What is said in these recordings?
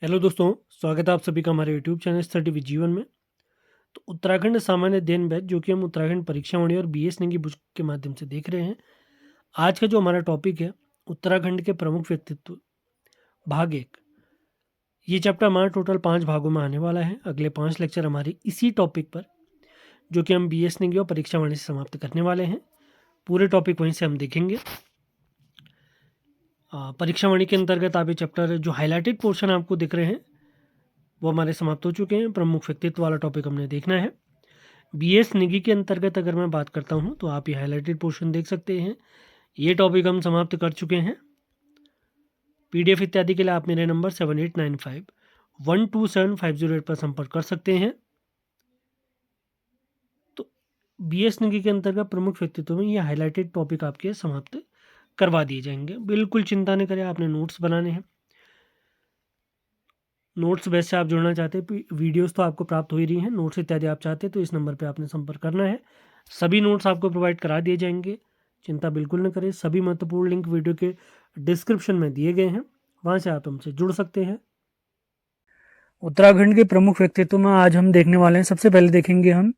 Hello दोस्तों, स्वागत है आप सभी का हमारे यूट्यूब चैनल स्टडी विद जीवन में। तो उत्तराखंड सामान्य अध्ययन बैच जो कि हम उत्तराखंड परीक्षावाणी और बीएसएन की बुक के माध्यम से देख रहे हैं। आज का जो हमारा टॉपिक है उत्तराखंड के प्रमुख व्यक्तित्व भाग 1। ये चैप्टर हमारा टोटल 5 भागों में आने वाला है। अगले 5 लेक्चर हमारे इसी टॉपिक पर जो कि हम बीएसएन की और परीक्षावाणी से समाप्त करने वाले हैं। पूरे टॉपिक वहीं से हम देखेंगे। परीक्षावाणी के अंतर्गत आप ये चैप्टर जो हाईलाइटेड पोर्शन आपको दिख रहे हैं वो हमारे समाप्त हो चुके हैं। प्रमुख व्यक्तित्व वाला टॉपिक हमने देखना है। बीएस निगी के अंतर्गत अगर मैं बात करता हूं तो आप ये हाईलाइटेड पोर्शन देख सकते हैं। ये टॉपिक हम समाप्त कर चुके हैं। पीडीएफ इत्यादि के लिए आप मेरे नंबर 7895127508 पर संपर्क कर सकते हैं। तो बीएस निगी के अंतर्गत प्रमुख व्यक्तित्व में ये हाईलाइटेड टॉपिक आपके समाप्त करवा दिए जाएंगे। बिल्कुल चिंता नहीं करें, आपने नोट्स बनाने हैं। नोट्स बेस से आप जुड़ना चाहते हैं, वीडियोस तो आपको प्राप्त हो ही रही हैं। नोट्स इत्यादि आप चाहते हैं तो इस नंबर पे आपने संपर्क करना है। सभी नोट्स आपको प्रोवाइड करा दिए जाएंगे, चिंता बिल्कुल न करें। सभी महत्वपूर्ण लिंक वीडियो के डिस्क्रिप्शन में दिए गए हैं, वहाँ से आप हमसे जुड़ सकते हैं। उत्तराखंड के प्रमुख व्यक्तित्व में आज हम देखने वाले हैं। सबसे पहले देखेंगे हम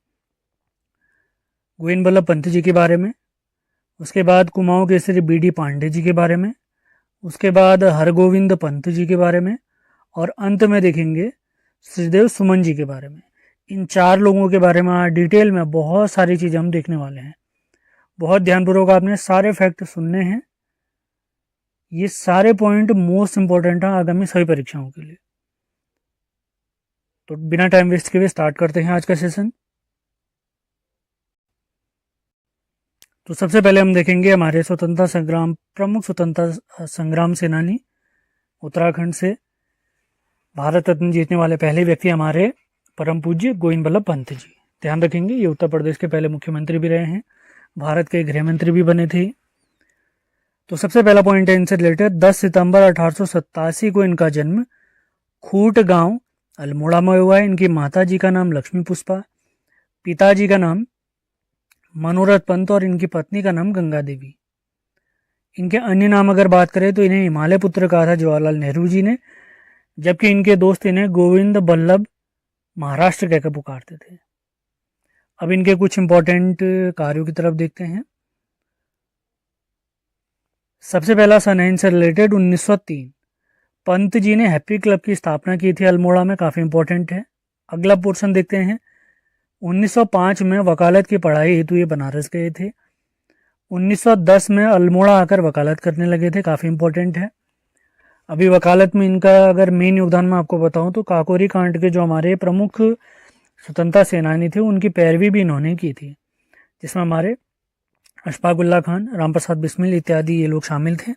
गोविंद बल्लभ पंत जी के बारे में, उसके बाद कुमाऊं केसरी बी.डी. पांडे जी के बारे में, उसके बाद हरगोविंद पंत जी के बारे में, और अंत में देखेंगे श्रीदेव सुमन जी के बारे में। इन 4 लोगों के बारे में डिटेल में बहुत सारी चीज़ें हम देखने वाले हैं। बहुत ध्यानपूर्वक आपने सारे फैक्ट सुनने हैं। ये सारे पॉइंट मोस्ट इंपॉर्टेंट हैं आगामी सभी परीक्षाओं के लिए। तो बिना टाइम वेस्ट किए स्टार्ट करते हैं आज का सेशन। तो सबसे पहले हम देखेंगे हमारे स्वतंत्रता संग्राम प्रमुख स्वतंत्रता संग्राम सेनानी उत्तराखंड से भारत रत्न जीतने वाले पहले व्यक्ति हमारे परम पूज्य गोविंद बल्लभ पंत जी। ध्यान रखेंगे ये उत्तर प्रदेश के पहले मुख्यमंत्री भी रहे हैं, भारत के गृह मंत्री भी बने थे। तो सबसे पहला पॉइंट है इनसे रिलेटेड, 10 सितंबर 1887 को इनका जन्म खूट गांव अल्मोड़ा में हुआ है। इनकी माता जी का नाम लक्ष्मी पुष्पा, पिताजी का नाम मनोरथ पंत और इनकी पत्नी का नाम गंगा देवी। इनके अन्य नाम अगर बात करें तो इन्हें हिमालय पुत्र कहा था जवाहरलाल नेहरू जी ने, जबकि इनके दोस्त इन्हें गोविंद बल्लभ महाराष्ट्र कहकर पुकारते थे। अब इनके कुछ इंपॉर्टेंट कार्यों की तरफ देखते हैं। सबसे पहला सन है इनसे रिलेटेड 1903, पंत जी ने हैप्पी क्लब की स्थापना की थी अल्मोड़ा में, काफ़ी इंपॉर्टेंट है। अगला पोर्शन देखते हैं। 1905 में वकालत की पढ़ाई हेतु ये बनारस गए थे। 1910 में अल्मोड़ा आकर वकालत करने लगे थे, काफ़ी इंपॉर्टेंट है। अभी वकालत में इनका अगर मेन योगदान मैं आपको बताऊं तो काकोरी कांड के जो हमारे प्रमुख स्वतंत्रता सेनानी थे उनकी पैरवी भी इन्होंने की थी, जिसमें हमारे अशफाक उल्ला खान, रामप्रसाद बिस्मिल इत्यादि ये लोग शामिल थे।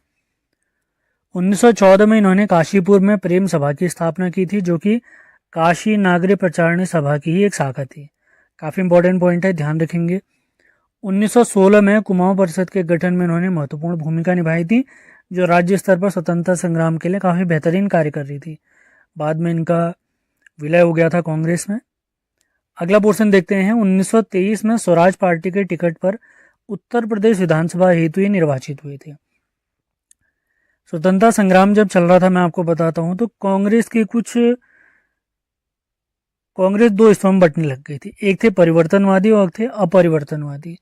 1914 में इन्होंने काशीपुर में प्रेम सभा की स्थापना की थी, जो कि काशी नागरिक प्रचारणी सभा की ही एक शाखा थी। काफ़ी इंपॉर्टेंट पॉइंट है, ध्यान रखेंगे। 1916 में कुमाऊं परिषद के गठन में इन्होंने महत्वपूर्ण भूमिका निभाई थी, जो राज्य स्तर पर स्वतंत्रता संग्राम के लिए काफ़ी बेहतरीन कार्य कर रही थी। बाद में इनका विलय हो गया था कांग्रेस में। अगला पोर्शन देखते हैं। 1923 में स्वराज पार्टी के टिकट पर उत्तर प्रदेश विधानसभा हेतु ही निर्वाचित हुए थे। स्वतंत्रता संग्राम जब चल रहा था, मैं आपको बताता हूं, तो कांग्रेस 2 हिस्सों में बंटने लग गई थी। एक थे परिवर्तनवादी और एक थे अपरिवर्तनवादी।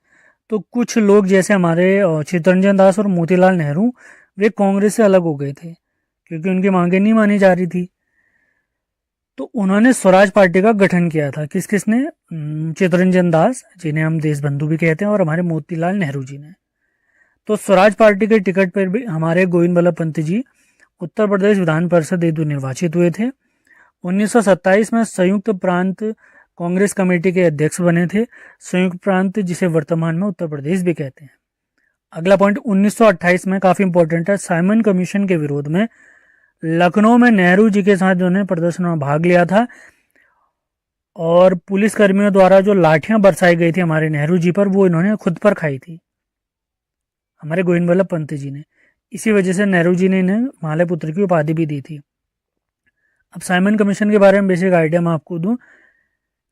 तो कुछ लोग जैसे हमारे चित्तरंजन दास और मोतीलाल नेहरू वे कांग्रेस से अलग हो गए थे क्योंकि उनकी मांगे नहीं मानी जा रही थी। तो उन्होंने स्वराज पार्टी का गठन किया था। किसने? चित्तरंजन दास, जिन्हें हम देश बंधु भी कहते हैं, और हमारे मोतीलाल नेहरू जी ने। तो स्वराज पार्टी के टिकट पर भी हमारे गोविंद बल्लभ पंत जी उत्तर प्रदेश विधान परिषद हेतु निर्वाचित हुए थे। 1927 में संयुक्त प्रांत कांग्रेस कमेटी के अध्यक्ष बने थे। संयुक्त प्रांत जिसे वर्तमान में उत्तर प्रदेश भी कहते हैं। अगला पॉइंट 1928 में काफी इंपॉर्टेंट है। साइमन कमीशन के विरोध में लखनऊ में नेहरू जी के साथ जो ने प्रदर्शन में भाग लिया था और पुलिस कर्मियों द्वारा जो लाठियां बरसाई गई थी हमारे नेहरू जी पर, वो इन्होंने खुद पर खाई थी, हमारे गोविंद बल्लभ पंत जी ने। इसी वजह से नेहरू जी ने इन्हें हिमालय पुत्र की उपाधि भी दी थी। अब साइमन कमीशन के बारे में बेसिक आइडिया मैं आपको दूं।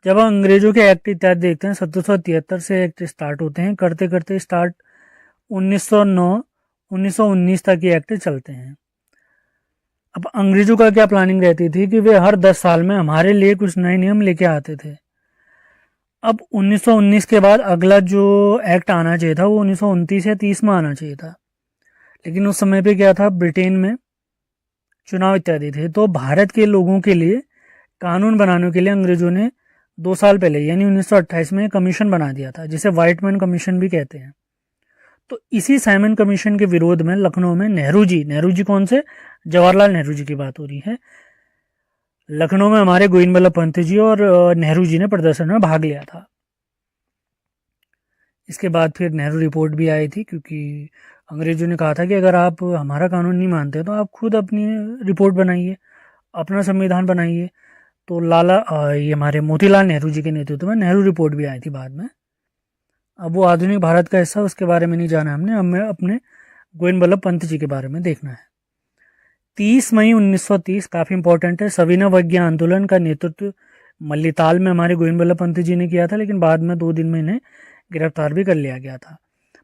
जब हम अंग्रेजों के एक्ट इत्यादि देखते हैं, 1773 से एक्ट स्टार्ट होते हैं, करते करते स्टार्ट 1909 1919 तक ये एक्ट चलते हैं। अब अंग्रेजों का क्या प्लानिंग रहती थी कि वे हर 10 साल में हमारे लिए कुछ नए नियम लेके आते थे। अब 1919 के बाद अगला जो एक्ट आना चाहिए था वो 1929 या 30 में आना चाहिए था, लेकिन उस समय पे क्या था, ब्रिटेन में चुनाव इत्यादि थे, तो भारत के लोगों के लिए कानून बनाने के लिए अंग्रेजों ने 2 साल पहले यानी 1928 में कमीशन बना दिया था, जिसे व्हाइटमैन कमीशन भी कहते हैं। तो इसी साइमन कमीशन के विरोध में लखनऊ में नेहरू जी कौन से, जवाहरलाल नेहरू जी की बात हो रही है, लखनऊ में हमारे गोविंद बल्लभ पंत जी और नेहरू जी ने प्रदर्शन में भाग लिया था। इसके बाद फिर नेहरू रिपोर्ट भी आई थी, क्योंकि अंग्रेजों ने कहा था कि अगर आप हमारा कानून नहीं मानते तो आप खुद अपनी रिपोर्ट बनाइए, अपना संविधान बनाइए। तो ये हमारे मोतीलाल नेहरू जी के नेतृत्व में नेहरू रिपोर्ट भी आई थी बाद में। अब वो आधुनिक भारत का हिस्सा, उसके बारे में नहीं जाना हमने, हमें अपने गोविंद बल्लभ पंत जी के बारे में देखना है। 30 मई 1930 काफ़ी इंपॉर्टेंट है। सविनय अवज्ञा आंदोलन का नेतृत्व मल्लीताल में हमारे गोविंद बल्लभ पंत जी ने किया था, लेकिन बाद में 2 दिन में इन्हें गिरफ्तार भी कर लिया गया था।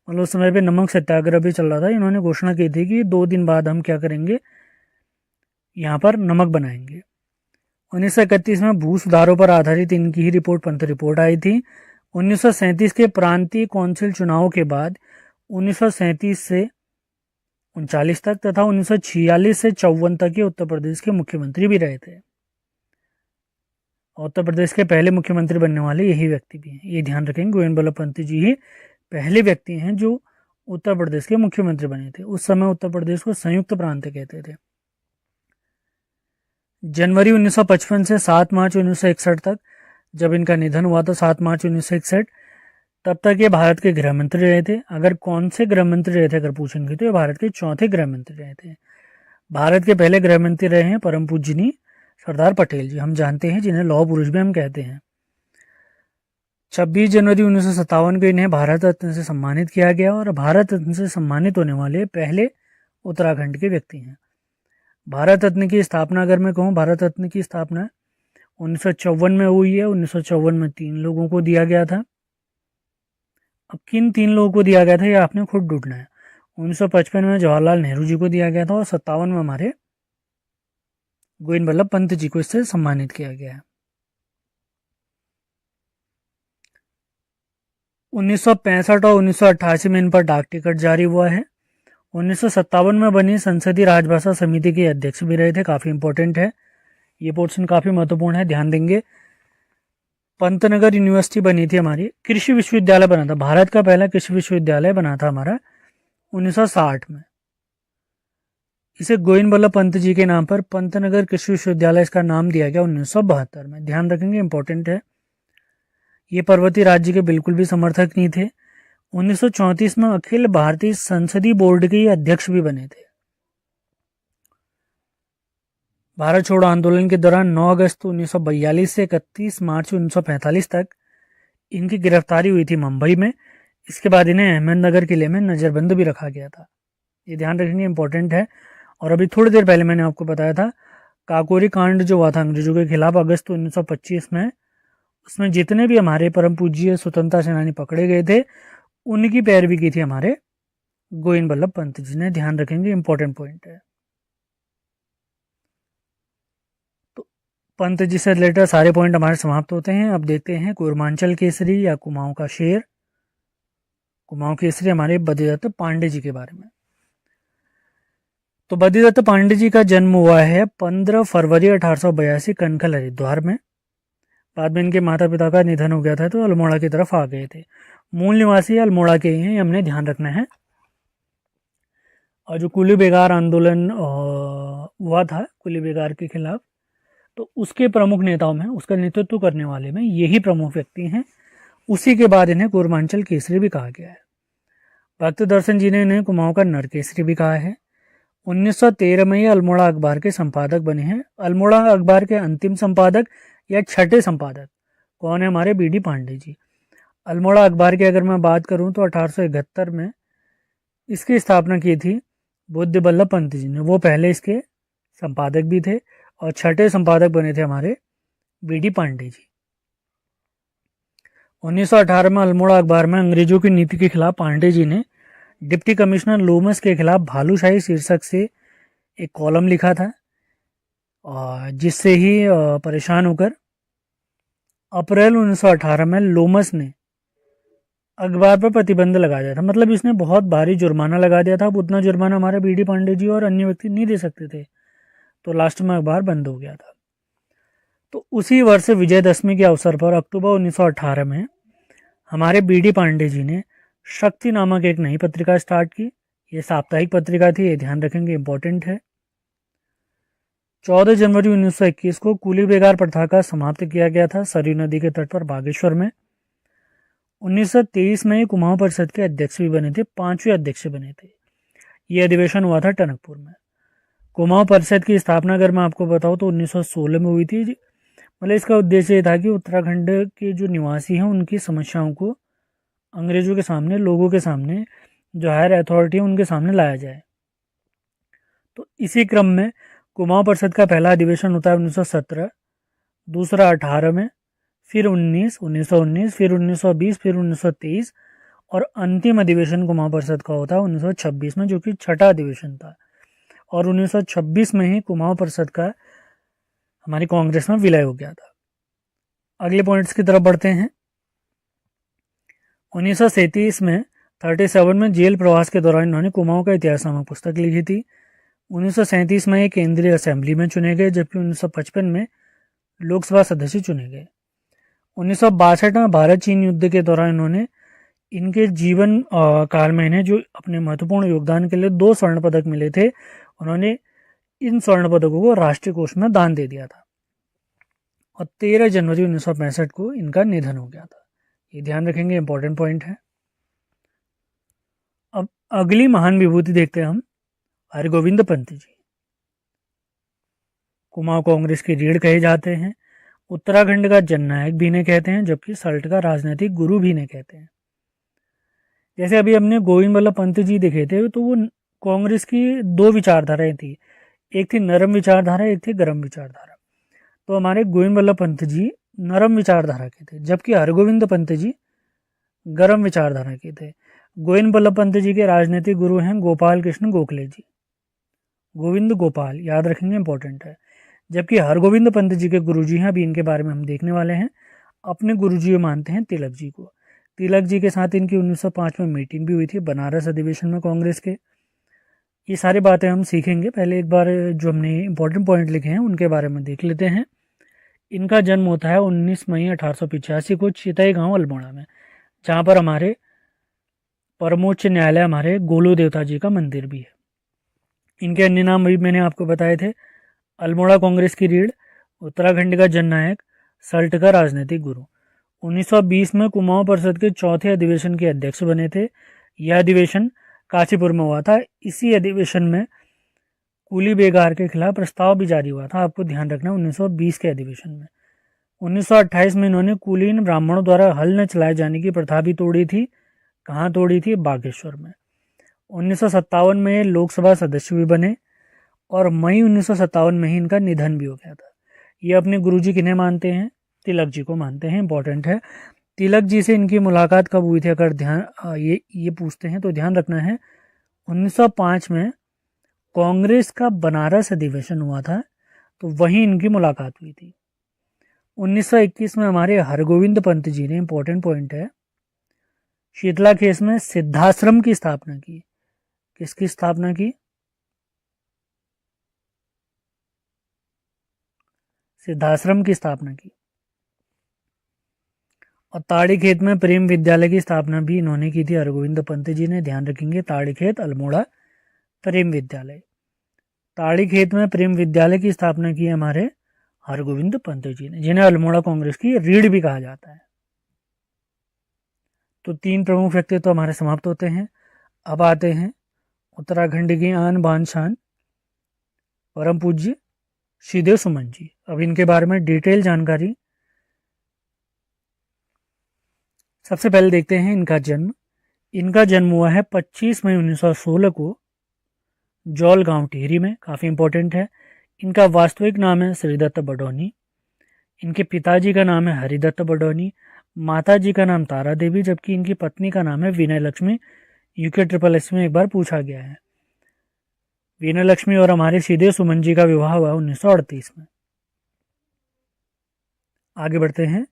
मतलब उस समय पे नमक सत्याग्रह भी चल रहा था। इन्होंने घोषणा की थी कि 2 दिन बाद हम क्या करेंगे, यहाँ पर नमक बनाएंगे। 1931 में भू सुधारों पर आधारित इनकी ही रिपोर्ट पंत रिपोर्ट आई थी। 1937 के प्रांतीय काउंसिल चुनाव के बाद 1937 से 39 तक तथा 1946 से 54 तक ये उत्तर प्रदेश के मुख्यमंत्री भी रहे थे। उत्तर प्रदेश के पहले मुख्यमंत्री बनने वाले यही व्यक्ति भी हैं, ये ध्यान रखेंगे। गोविंद बल्लभ पंत जी ही पहले व्यक्ति हैं जो उत्तर प्रदेश के मुख्यमंत्री बने थे। उस समय उत्तर प्रदेश को संयुक्त प्रांत कहते थे। जनवरी 1955 से 7 मार्च 1961 तक, जब इनका निधन हुआ था 7 मार्च 1961, तब तक ये भारत के गृह मंत्री रहे थे। अगर कौन से गृह मंत्री रहे थे अगर पूछेंगे तो ये भारत के 4थे गृह मंत्री रहे थे। भारत के पहले गृह मंत्री रहे हैं परम पूजनीय सरदार पटेल जी, हम जानते हैं, जिन्हें लौह पुरुष भी हम कहते हैं। 26 जनवरी 1957 को इन्हें भारत रत्न से सम्मानित किया गया और भारत रत्न से सम्मानित होने वाले पहले उत्तराखंड के व्यक्ति हैं। भारत रत्न की स्थापना अगर मैं कहूँ, भारत रत्न की स्थापना 1954 में हुई है। 1954 में 3 लोगों को दिया गया था। अब किन 3 लोगों को दिया गया था ये आपने खुद ढूंढना है। 1955 में जवाहरलाल नेहरू जी को दिया गया था और 57 में हमारे गोविंद बल्लभ पंत जी को इससे सम्मानित किया गया है। 1965 और 1988 में इन पर डाक टिकट जारी हुआ है। 1957 में बनी संसदीय राजभाषा समिति के अध्यक्ष भी रहे थे, काफ़ी इंपॉर्टेंट है ये पोर्शन, काफ़ी महत्वपूर्ण है, ध्यान देंगे। पंतनगर यूनिवर्सिटी बनी थी हमारी, कृषि विश्वविद्यालय बना था, भारत का पहला कृषि विश्वविद्यालय बना था हमारा 1960 में। इसे गोविंद बल्लभ पंत जी के नाम पर पंतनगर कृषि विश्वविद्यालय इसका नाम दिया गया 1972 में, ध्यान रखेंगे, इंपॉर्टेंट है। ये पर्वतीय राज्य के बिल्कुल भी समर्थक नहीं थे। 1934 में अखिल भारतीय संसदीय बोर्ड के अध्यक्ष भी बने थे। भारत छोड़ो आंदोलन के दौरान 9 अगस्त 1942 से 31 मार्च 1945 तक इनकी गिरफ्तारी हुई थी मुंबई में। इसके बाद इन्हें अहमदनगर किले में नज़रबंद भी रखा गया था, ये ध्यान रखनी इंपॉर्टेंट है। और अभी थोड़ी देर पहले मैंने आपको बताया था काकोरी कांड जो हुआ था अंग्रेजों के खिलाफ अगस्त 1925 में, उसमें जितने भी हमारे परम पूज्य स्वतंत्रता सेनानी पकड़े गए थे उनकी पैरवी की थी हमारे गोविंद बल्लभ पंत जी ने, ध्यान रखेंगे, इंपॉर्टेंट पॉइंट है। तो पंत जी से रिलेटेड सारे पॉइंट हमारे समाप्त होते हैं। अब देखते हैं कूर्मांचल केसरी या कुमाऊं का शेर, कुमाऊं केसरी हमारे बद्रीदत्त पांडे जी के बारे में। तो बद्रीदत्त पांडे जी का जन्म हुआ है 15 फरवरी 1882 कनखल हरिद्वार में। बाद में इनके माता पिता का निधन हो गया था तो अल्मोड़ा की तरफ आ गए थे। मूल निवासी अल्मोड़ा के ही हैं, हमने ध्यान रखना है। और जो कुली बेगार आंदोलन हुआ था कुली बेगार के खिलाफ, तो उसके प्रमुख नेताओं में, उसका नेतृत्व करने वाले में यही प्रमुख व्यक्ति हैं। उसी के बाद इन्हें कूर्मांचल केसरी भी कहा गया है। भक्त दर्शन जी ने इन्हें कुमाऊं का नर केसरी भी कहा है। 1913 में ये अल्मोड़ा अखबार के संपादक बने हैं। अल्मोड़ा अखबार के अंतिम संपादक या छठे संपादक कौन है, हमारे बीडी पांडे जी। अल्मोड़ा अखबार की अगर मैं बात करूं तो 1871 में इसकी स्थापना की थी बुद्ध बल्लभ पंत जी ने, वो पहले इसके संपादक भी थे और छठे संपादक बने थे हमारे बीडी पांडे जी। 1918 में अल्मोड़ा अखबार में अंग्रेजों की नीति के खिलाफ पांडे जी ने डिप्टी कमिश्नर लोमस के खिलाफ भालूशाही शीर्षक से एक कॉलम लिखा था। जिससे ही परेशान होकर अप्रैल 1918 में लोमस ने अखबार पर प्रतिबंध लगा दिया था। मतलब इसने बहुत भारी जुर्माना लगा दिया था। अब उतना जुर्माना हमारे बीडी पांडे जी और अन्य व्यक्ति नहीं दे सकते थे, तो लास्ट में अखबार बंद हो गया था। तो उसी वर्ष विजयदशमी के अवसर पर अक्टूबर 1918 में हमारे बीडी पांडे जी ने शक्ति नामक एक नई पत्रिका स्टार्ट की। ये साप्ताहिक पत्रिका थी, ये ध्यान रखेंगे, इंपॉर्टेंट है। 14 जनवरी 1921 को कूली बेगार प्रथा का समाप्त किया गया था सरयू नदी के तट पर बागेश्वर में। 1923 में ये कुमाऊं परिषद के अध्यक्ष भी बने थे, 5वें अध्यक्ष बने थे। ये अधिवेशन हुआ था टनकपुर में। कुमाऊं परिषद की स्थापना अगर मैं आपको बताऊं तो 1916 में हुई थी। मतलब इसका उद्देश्य ये था कि उत्तराखंड के जो निवासी हैं उनकी समस्याओं को अंग्रेजों के सामने, लोगों के सामने, जो हायर अथॉरिटी है उनके सामने लाया जाए। तो इसी क्रम में कुमाऊं परिषद का पहला अधिवेशन होता है 1917, दूसरा 18 में, फिर 1919, फिर 1920, फिर 1923 और अंतिम अधिवेशन कुमाऊं परिषद का होता है 1926 में, जो कि छठा अधिवेशन था। और 1926 में ही कुमाऊं परिषद का हमारी कांग्रेस में विलय हो गया था। अगले पॉइंट्स की तरफ बढ़ते हैं। 1937 में 37 में जेल प्रवास के दौरान इन्होंने कुमाऊं का इतिहास नामक पुस्तक लिखी थी। 1937 में ये केंद्रीय असेंबली में चुने गए, जबकि 1955 में लोकसभा सदस्य चुने गए। 1962 में भारत चीन युद्ध के दौरान इन्होंने इनके जीवन काल में इन्हें जो अपने महत्वपूर्ण योगदान के लिए 2 स्वर्ण पदक मिले थे, उन्होंने इन स्वर्ण पदकों को राष्ट्रीय कोष में दान दे दिया था। और 13 जनवरी 1965 को इनका निधन हो गया था। ये ध्यान रखेंगे, इंपॉर्टेंट पॉइंट है। अब अगली महान विभूति देखते हैं हम, हरगोविंद पंत जी। कुमाऊं कांग्रेस की रीढ़ कहे जाते हैं, उत्तराखंड का जननायक भी इन्हें कहते हैं, जबकि सल्ट का राजनीतिक गुरु भी इन्हें कहते हैं। जैसे अभी हमने गोविंद बल्लभ पंत जी देखे थे, तो वो कांग्रेस की 2 विचारधाराएं थी, एक थी नरम विचारधारा, एक थी गर्म विचारधारा। तो हमारे गोविंद बल्लभ पंत जी नरम विचारधारा के थे, जबकि हरगोविंद पंत जी गर्म विचारधारा के थे। गोविंद बल्लभ पंत जी के राजनीतिक गुरु हैं गोपाल कृष्ण गोखले जी, गोविंद गोपाल, याद रखेंगे, इंपॉर्टेंट है। जबकि हरगोविंद पंत जी के गुरुजी हैं, अभी इनके बारे में हम देखने वाले हैं, अपने गुरुजी मानते हैं तिलक जी को। तिलक जी के साथ इनकी 1905 में मीटिंग भी हुई थी बनारस अधिवेशन में कांग्रेस के। ये सारी बातें हम सीखेंगे, पहले एक बार जो हमने इंपॉर्टेंट पॉइंट लिखे हैं उनके बारे में देख लेते हैं। इनका जन्म होता है 19 मई 1885 को चितई गांव अल्मोड़ा में, जहाँ पर हमारे परमोच्च न्यायालय, हमारे गोलू देवता जी का मंदिर भी है। इनके अन्य नाम भी मैंने आपको बताए थे, अल्मोड़ा कांग्रेस की रीढ़, उत्तराखंड का जननायक, सल्ट का राजनीतिक गुरु। 1920 में कुमाऊं परिषद के चौथे अधिवेशन के अध्यक्ष बने थे। यह अधिवेशन काशीपुर में हुआ था। इसी अधिवेशन में कूली बेगार के खिलाफ प्रस्ताव भी जारी हुआ था, आपको ध्यान रखना, 1920 के अधिवेशन में। 1928 में इन्होंने कुलीन ब्राह्मणों द्वारा हल न चलाए जाने की प्रथा भी तोड़ी थी। कहाँ तोड़ी थी? बागेश्वर में। 1957 में ये लोकसभा सदस्य भी बने और मई 1957 में ही इनका निधन भी हो गया था। ये अपने गुरुजी किन्हें मानते हैं? तिलक जी को मानते हैं, इंपॉर्टेंट है। तिलक जी से इनकी मुलाकात कब हुई थी अगर ध्यान ये पूछते हैं तो ध्यान रखना है 1905 में कांग्रेस का बनारस अधिवेशन हुआ था, तो वहीं इनकी मुलाकात हुई थी। 1921 में हमारे हरगोविंद पंत जी ने, इंपॉर्टेंट पॉइंट है, शीतला खेस में सिद्धाश्रम की स्थापना की। किसकी स्थापना की? सिद्धाश्रम की स्थापना की। और ताड़ी खेत में प्रेम विद्यालय की स्थापना भी इन्होंने की थी, हरगोविंद पंत जी ने, ध्यान रखेंगे, ताड़ी खेत अल्मोड़ा प्रेम विद्यालय। ताड़ी खेत में प्रेम विद्यालय की स्थापना की हमारे हरगोविंद पंत जी ने, जिन्हें अल्मोड़ा कांग्रेस की रीढ़ भी कहा जाता है। तो 3 प्रमुख व्यक्तित्व तो हमारे समाप्त होते हैं। अब आते हैं उत्तराखंड की आन बान शान परम पूज्य श्रीदेव सुमन जी। अब इनके बारे में डिटेल जानकारी सबसे पहले देखते हैं इनका जन्म। इनका जन्म हुआ है 25 मई 1916 को जौल गांव टिहरी में, काफ़ी इंपॉर्टेंट है। इनका वास्तविक नाम है श्रीदत्त बडौनी। इनके पिताजी का नाम है हरिदत्त बडौनी, माता जी का नाम तारा देवी, जबकि इनकी पत्नी का नाम है विनय लक्ष्मी। यूके SSS में एक बार पूछा गया है। वीना लक्ष्मी और हमारे श्रीदेव सुमन जी का विवाह हुआ 1938 में। आगे बढ़ते हैं।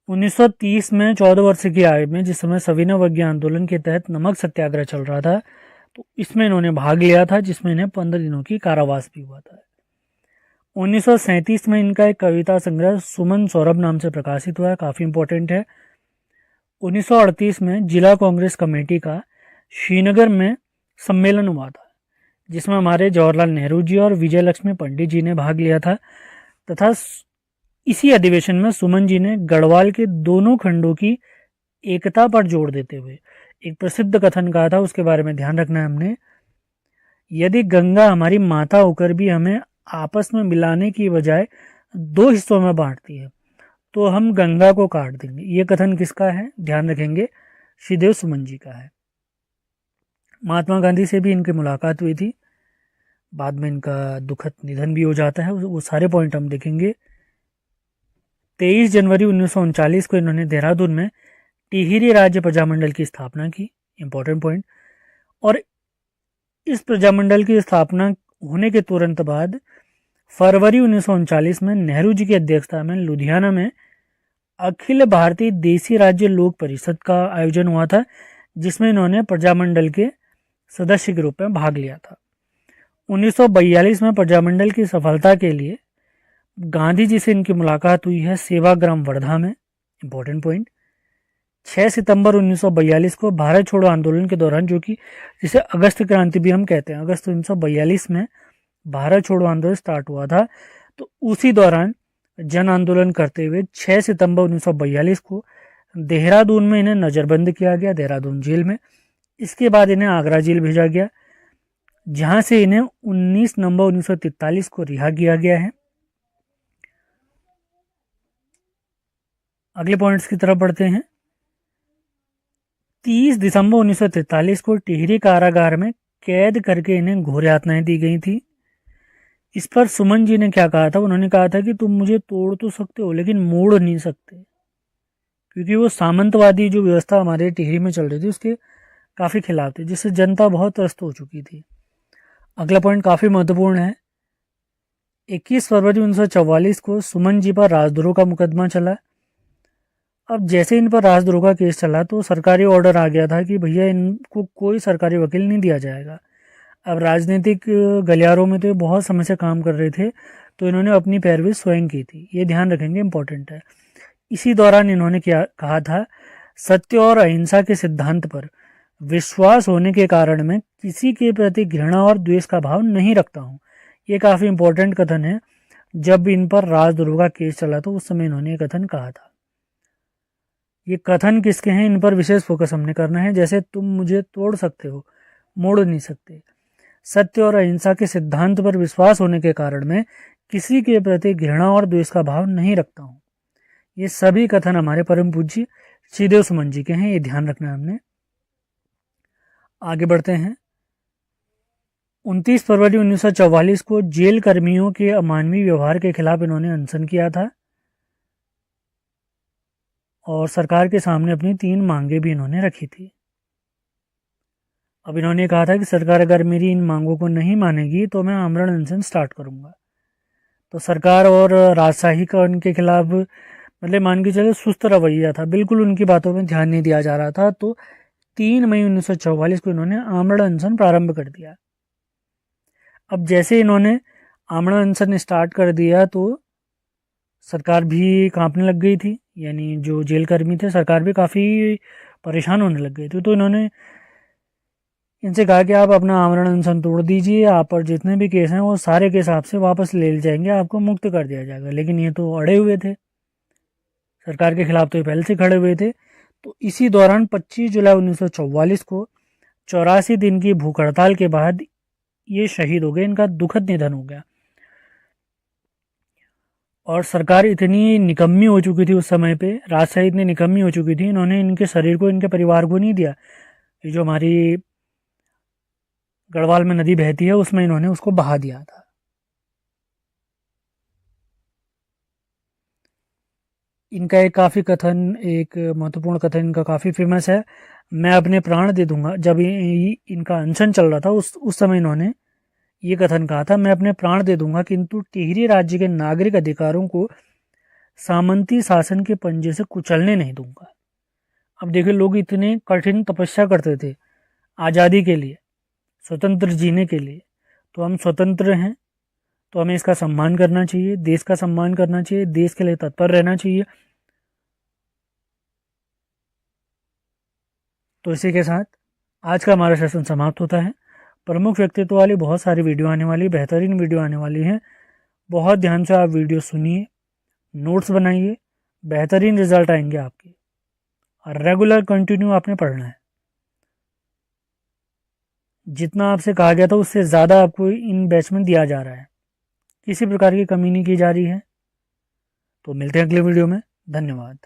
1930 में 14 वर्ष की आयु में, जिस समय सविनय अवज्ञा आंदोलन के तहत नमक सत्याग्रह चल रहा था, तो इसमें इन्होंने भाग लिया था, जिसमें इन्हें 15 दिनों की कारावास भी हुआ था। 1937 में इनका एक कविता संग्रह सुमन सौरभ नाम से प्रकाशित हुआ है, काफ़ी इंपॉर्टेंट है। 1938 में जिला कांग्रेस कमेटी का श्रीनगर में सम्मेलन हुआ था, जिसमें हमारे जवाहरलाल नेहरू जी और विजय लक्ष्मी पंडित जी ने भाग लिया था, तथा इसी अधिवेशन में सुमन जी ने गढ़वाल के दोनों खंडों की एकता पर जोर देते हुए एक प्रसिद्ध कथन कहा था, उसके बारे में ध्यान रखना है हमने। यदि गंगा हमारी माता होकर भी हमें आपस में मिलाने की बजाय दो हिस्सों में बांटती है, तो हम गंगा को काट देंगे। ये कथन किसका है, ध्यान रखेंगे, श्रीदेव सुमन जी का है। महात्मा गांधी से भी इनकी मुलाकात हुई थी, बाद में इनका दुखद निधन भी हो जाता है, वो सारे पॉइंट हम देखेंगे। 23 जनवरी 1939 को इन्होंने देहरादून में टिहरी राज्य प्रजामंडल की स्थापना की, इंपॉर्टेंट पॉइंट। और इस प्रजामंडल की स्थापना होने के तुरंत बाद फरवरी 1939 में नेहरू जी की अध्यक्षता में लुधियाना में अखिल भारतीय देसी राज्य लोक परिषद का आयोजन हुआ था, जिसमें इन्होंने प्रजामंडल के सदस्य के रूप में भाग लिया था। 1942 में प्रजामंडल की सफलता के लिए गांधी जी से इनकी मुलाकात हुई है सेवाग्राम वर्धा में, इंपॉर्टेंट पॉइंट। 6 सितंबर 1942 को भारत छोड़ो आंदोलन के दौरान, जो कि जिसे अगस्त क्रांति भी हम कहते हैं, अगस्त 1942 में भारत छोड़ो आंदोलन स्टार्ट हुआ था, तो उसी दौरान जन आंदोलन करते हुए 6 सितंबर 1942 को देहरादून में इन्हें नज़रबंद किया गया, देहरादून जेल में। इसके बाद इन्हें आगरा जेल भेजा गया, जहां से इन्हें 19 नवंबर 1943 को रिहा किया गया है। अगले पॉइंट्स की तरफ बढ़ते हैं। 30 दिसंबर 1943 को टिहरी कारागार में कैद करके इन्हें घोर यातनाएं दी गई थी। इस पर सुमन जी ने क्या कहा था, उन्होंने कहा था कि तुम मुझे तोड़ तो सकते हो लेकिन मोड़ नहीं सकते, क्योंकि वो सामंतवादी जो व्यवस्था हमारे टिहरी में चल रही थी उसके काफ़ी खिलाफ थे, जिससे जनता बहुत त्रस्त हो चुकी थी। अगला पॉइंट काफ़ी महत्वपूर्ण है। 21 फरवरी 1944 को सुमन जी पर राजद्रोह का मुकदमा चला। अब जैसे इन पर राजद्रोह का केस चला तो सरकारी ऑर्डर आ गया था कि भैया इनको कोई सरकारी वकील नहीं दिया जाएगा। अब राजनीतिक गलियारों में तो बहुत समय से काम कर रहे थे, तो इन्होंने अपनी पैरवी स्वयं की थी, ये ध्यान रखेंगे, इंपॉर्टेंट है। इसी दौरान इन्होंने क्या कहा था, सत्य और अहिंसा के सिद्धांत पर विश्वास होने के कारण मैं किसी के प्रति घृणा और द्वेष का भाव नहीं रखता हूँ। ये काफ़ी इंपॉर्टेंट कथन है। जब इन पर राजद्रोह का केस चला तो उस समय इन्होंने ये कथन कहा था। ये कथन किसके हैं, इन पर विशेष फोकस हमने करना है। जैसे तुम मुझे तोड़ सकते हो, मोड़ नहीं सकते। सत्य और अहिंसा के सिद्धांत पर विश्वास होने के कारण मैं किसी के प्रति घृणा और द्वेष का भाव नहीं रखता हूँ। ये सभी कथन हमारे परम पूज्य श्रीदेव सुमन जी के हैं, ये ध्यान रखना है हमने। आगे बढ़ते हैं। 29 फरवरी 1944 को जेल कर्मियों के अमानवीय व्यवहार के खिलाफ इन्होंने अनशन किया था और सरकार के सामने अपनी 3 मांगे भी इन्होंने रखी थी। अब इन्होंने कहा था कि सरकार अगर मेरी इन मांगों को नहीं मानेगी तो मैं आमरण अनशन स्टार्ट करूंगा। तो सरकार और राजशाही का उनके खिलाफ मतलब मान के चले सुस्त रवैया था, बिल्कुल उनकी बातों में ध्यान नहीं दिया जा रहा था। तो 3 मई 1944 को इन्होंने आमरण अनशन प्रारंभ कर दिया। अब जैसे इन्होंने आमरण अनशन स्टार्ट कर दिया तो सरकार भी कांपने लग गई थी, यानी जो जेल कर्मी थे, सरकार भी काफ़ी परेशान होने लग गई थी। तो इन्होंने इनसे कहा कि आप अपना आमरण अनशन तोड़ दीजिए, आप पर जितने भी केस हैं वो सारे केस आपसे वापस ले जाएंगे, आपको मुक्त कर दिया जाएगा। लेकिन ये तो अड़े हुए थे, सरकार के खिलाफ तो ये पहले से खड़े हुए थे। तो इसी दौरान 25 जुलाई 1944 को 84 दिन की भूख हड़ताल के बाद ये शहीद हो गए, इनका दुखद निधन हो गया। और सरकार इतनी निकम्मी हो चुकी थी उस समय पे, राजशाही इतनी निकम्मी हो चुकी थी, इन्होंने इनके शरीर को इनके परिवार को नहीं दिया। ये जो हमारी गढ़वाल में नदी बहती है उसमें इन्होंने उसको बहा दिया था। इनका एक काफ़ी कथन, एक महत्वपूर्ण कथन इनका काफ़ी फेमस है। मैं अपने प्राण दे दूंगा। जब इनका अनशन चल रहा था उस समय इन्होंने ये कथन कहा था, मैं अपने प्राण दे दूंगा किंतु टिहरी राज्य के नागरिक अधिकारों को सामंती शासन के पंजे से कुचलने नहीं दूंगा। अब देखिए, लोग इतने कठिन तपस्या करते थे आज़ादी के लिए, स्वतंत्र जीने के लिए। तो हम स्वतंत्र हैं, तो हमें इसका सम्मान करना चाहिए, देश का सम्मान करना चाहिए, देश के लिए तत्पर रहना चाहिए। तो इसी के साथ आज का हमारा सेशन समाप्त होता है। प्रमुख व्यक्तित्व वाली बहुत सारी वीडियो आने वाली, बेहतरीन वीडियो आने वाली हैं। बहुत ध्यान से आप वीडियो सुनिए, नोट्स बनाइए, बेहतरीन रिजल्ट आएंगे आपके। और रेगुलर कंटिन्यू आपने पढ़ना है। जितना आपसे कहा गया था उससे ज़्यादा आपको इन बैच में दिया जा रहा है, किसी प्रकार की कमी नहीं की जा रही है। तो मिलते हैं अगले वीडियो में। धन्यवाद।